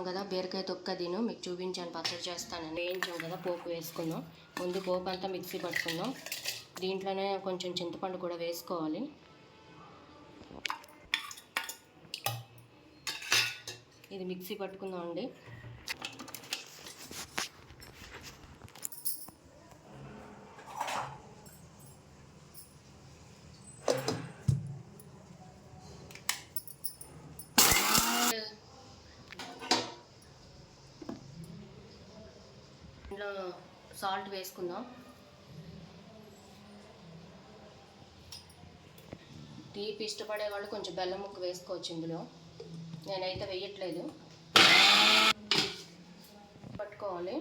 కదా బీరకాయ తొక్క దీను మీకు చూపించాను, పచ్చడి చేస్తానని. వేయించాం కదా, పోపు వేసుకుందాం. ముందు పోపు అంతా మిక్సీ పట్టుకుందాం. దీంట్లోనే కొంచెం చింతపండు కూడా వేసుకోవాలి. ఇది మిక్సీ పట్టుకుందాం అండి. ఇందులో సాల్ట్ వేసుకుందాం. తీపి ఇష్టపడే వాళ్ళు కొంచెం బెల్లం ముక్క వేసుకోవచ్చు. ఇందులో నేనైతే వేయట్లేదు. పట్టుకోవాలి.